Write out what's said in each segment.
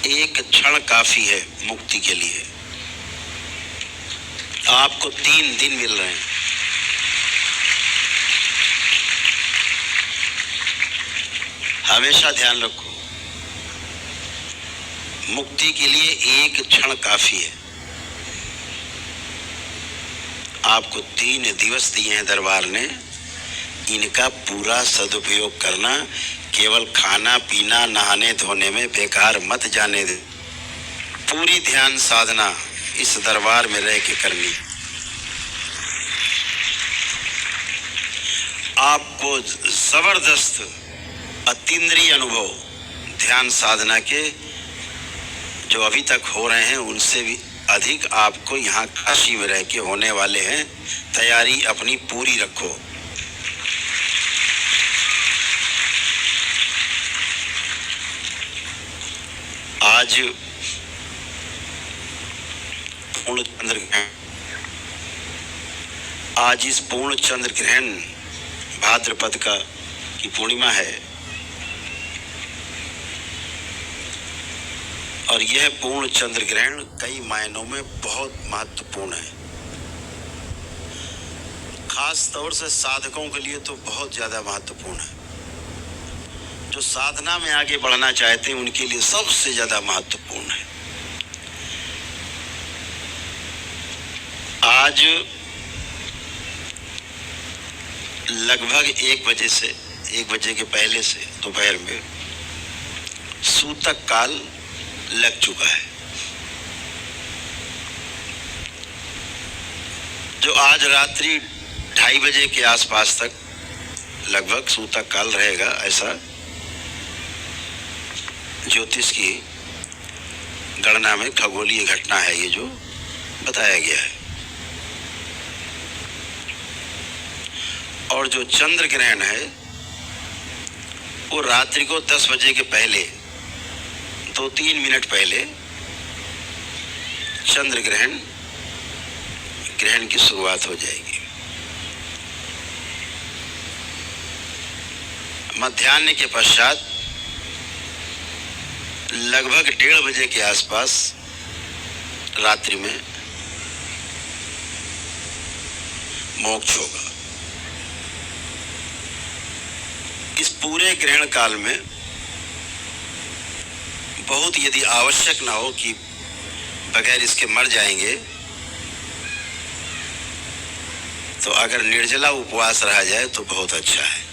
एक क्षण काफी है मुक्ति के लिए। आपको 3 दिन मिल रहे हैं। हमेशा ध्यान रखो, मुक्ति के लिए एक क्षण काफी है। आपको 3 दिवस दिए हैं दरबार ने, इनका पूरा सदुपयोग करना। केवल खाना पीना नहाने धोने में बेकार मत जाने दे। पूरी ध्यान साधना इस दरबार में रह के करनी। आपको जबरदस्त अतीन्द्रिय अनुभव ध्यान साधना के जो अभी तक हो रहे हैं उनसे भी अधिक आपको यहाँ काशी में रह के होने वाले हैं। तैयारी अपनी पूरी रखो। आज पूर्ण चंद्र ग्रहण, आज इस पूर्ण चंद्र ग्रहण भाद्रपद का की पूर्णिमा है और यह पूर्ण चंद्र ग्रहण कई मायनों में बहुत महत्वपूर्ण है। खास तौर से साधकों के लिए तो बहुत ज्यादा महत्वपूर्ण है। जो साधना में आगे बढ़ना चाहते हैं उनके लिए सबसे ज्यादा महत्वपूर्ण है। आज लगभग 1 बजे के पहले से दोपहर में सूतक काल लग चुका है। जो आज रात्रि 2:30 बजे के आसपास तक लगभग सूतक काल रहेगा, ऐसा ज्योतिष की गणना में खगोलीय घटना है ये जो बताया गया है। और जो चंद्र ग्रहण है वो रात्रि को 10 बजे के पहले 2-3 मिनट पहले चंद्र ग्रहण की शुरुआत हो जाएगी। मध्याह्न के पश्चात लगभग 1:30 बजे के आसपास रात्रि में मोक्ष होगा। इस पूरे ग्रहण काल में बहुत यदि आवश्यक ना हो कि बगैर इसके मर जाएंगे, तो अगर निर्जला उपवास रहा जाए तो बहुत अच्छा है।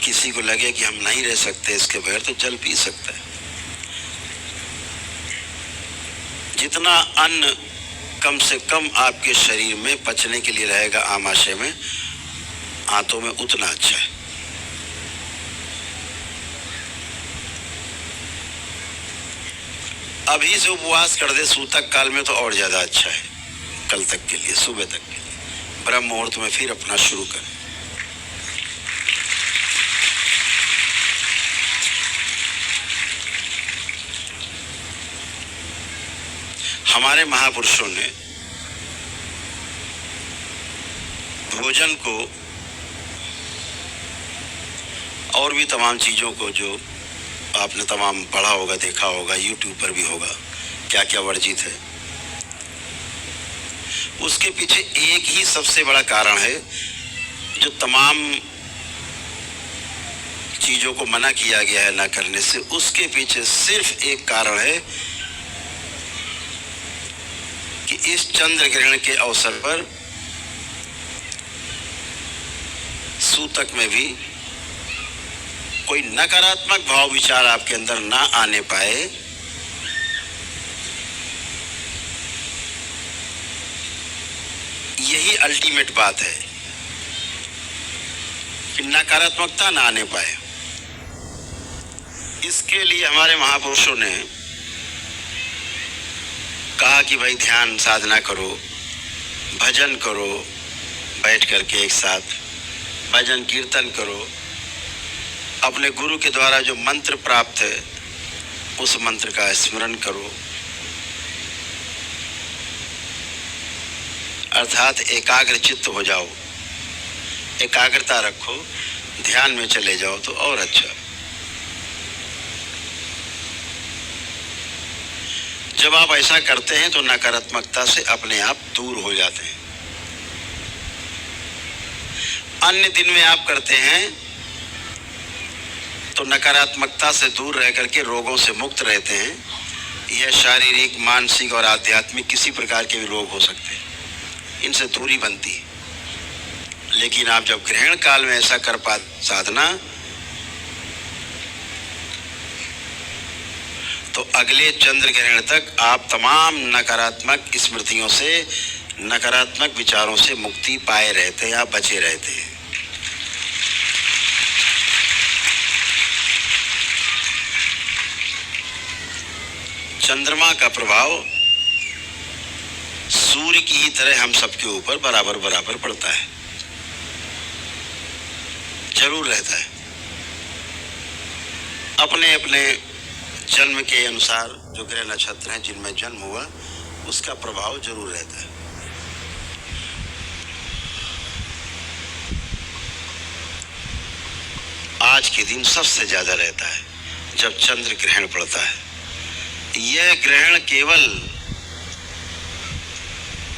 किसी को लगे कि हम नहीं रह सकते इसके बगैर तो जल पी सकता है। जितना अन्न कम से कम आपके शरीर में पचने के लिए रहेगा आमाशय में, आंतों में, उतना अच्छा है। अभी से उपवास कर दे सूतक काल में तो और ज्यादा अच्छा है। कल तक के लिए, सुबह तक के लिए, ब्रह्म मुहूर्त में फिर अपना शुरू करें। हमारे महापुरुषों ने भोजन को और भी तमाम चीजों को, जो आपने तमाम पढ़ा होगा, देखा होगा, यूट्यूब पर भी होगा, क्या क्या वर्जित है, उसके पीछे एक ही सबसे बड़ा कारण है। जो तमाम चीजों को मना किया गया है ना करने से, उसके पीछे सिर्फ एक कारण है कि इस चंद्र ग्रहण के अवसर पर सूतक में भी कोई नकारात्मक भाव विचार आपके अंदर ना आने पाए। यही अल्टीमेट बात है कि नकारात्मकता ना आने पाए। इसके लिए हमारे महापुरुषों ने कहा कि भाई ध्यान साधना करो, भजन करो, बैठ करके एक साथ भजन कीर्तन करो, अपने गुरु के द्वारा जो मंत्र प्राप्त है उस मंत्र का स्मरण करो, अर्थात एकाग्र चित्त हो जाओ। एकाग्रता रखो, ध्यान में चले जाओ तो और अच्छा। जब आप ऐसा करते हैं तो नकारात्मकता से अपने आप दूर हो जाते हैं। अन्य दिन में आप करते हैं तो नकारात्मकता से दूर रह करके रोगों से मुक्त रहते हैं। यह शारीरिक, मानसिक और आध्यात्मिक किसी प्रकार के भी रोग हो सकते हैं, इनसे दूरी बनती है। लेकिन आप जब ग्रहण काल में ऐसा कर पाते साधना, तो अगले चंद्र ग्रहण तक आप तमाम नकारात्मक स्मृतियों से, नकारात्मक विचारों से मुक्ति पाए रहते हैं, आप बचे रहते हैं। चंद्रमा का प्रभाव सूर्य की ही तरह हम सबके ऊपर बराबर बराबर पड़ता है, जरूर रहता है। अपने अपने जन्म के अनुसार जो ग्रह नक्षत्र हैं जिनमें जन्म हुआ, उसका प्रभाव जरूर रहता है। आज के दिन सबसे ज्यादा रहता है जब चंद्र ग्रहण पड़ता है। यह ग्रहण केवल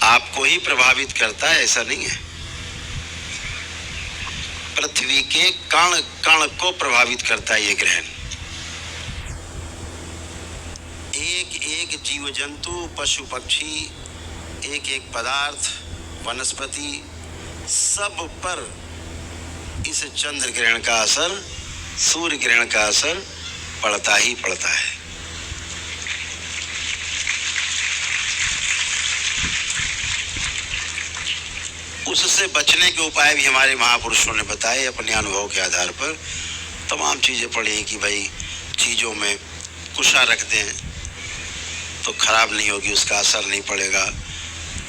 आपको ही प्रभावित करता है ऐसा नहीं है, पृथ्वी के कण कण को प्रभावित करता है। यह ग्रहण एक एक जीव जंतु, पशु पक्षी, एक एक पदार्थ, वनस्पति, सब पर इस चंद्र ग्रहण का असर, सूर्य ग्रहण का असर पड़ता ही पड़ता है। उससे बचने के उपाय भी हमारे महापुरुषों ने बताए अपने अनुभव के आधार पर। तमाम चीजें पढ़ी कि भाई चीजों में कुशा रख दें तो खराब नहीं होगी, उसका असर नहीं पड़ेगा।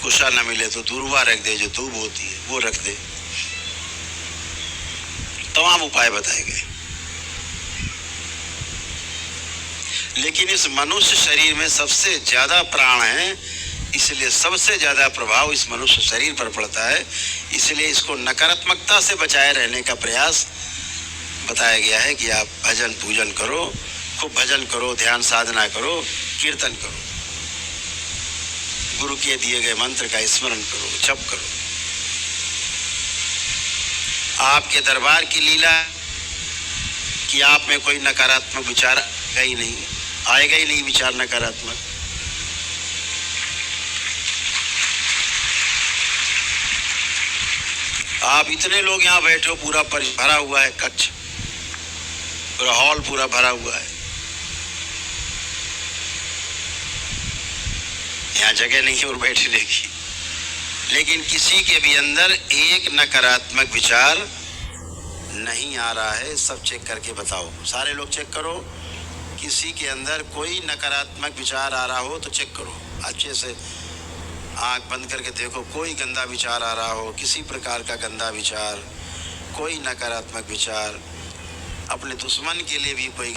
कुशा न मिले तो दूर्वा रख दे, जो दूब होती है वो रख दे। तमाम उपाय बताए गए। लेकिन इस मनुष्य शरीर में सबसे ज्यादा प्राण है, इसलिए सबसे ज्यादा प्रभाव इस मनुष्य शरीर पर पड़ता है। इसलिए इसको नकारात्मकता से बचाए रहने का प्रयास बताया गया है कि आप भजन पूजन करो, खूब भजन करो, ध्यान साधना करो, कीर्तन करो, गुरु के दिए गए मंत्र का स्मरण करो, जप करो। आपके दरबार की लीला कि आप में कोई नकारात्मक विचार आएगा ही नहीं विचार नकारात्मक। आप इतने लोग यहाँ बैठे हो, पूरा भरा हुआ है कक्ष, पूरा हॉल पूरा भरा हुआ है, यहाँ जगह नहीं है और बैठने की। लेकिन किसी के भी अंदर एक नकारात्मक विचार नहीं आ रहा है, सब चेक करके बताओ। सारे लोग चेक करो, किसी के अंदर कोई नकारात्मक विचार आ रहा हो तो चेक करो, अच्छे से आंख बंद करके देखो। कोई गंदा विचार आ रहा हो, किसी प्रकार का गंदा विचार, कोई नकारात्मक विचार, अपने दुश्मन के लिए भी कोई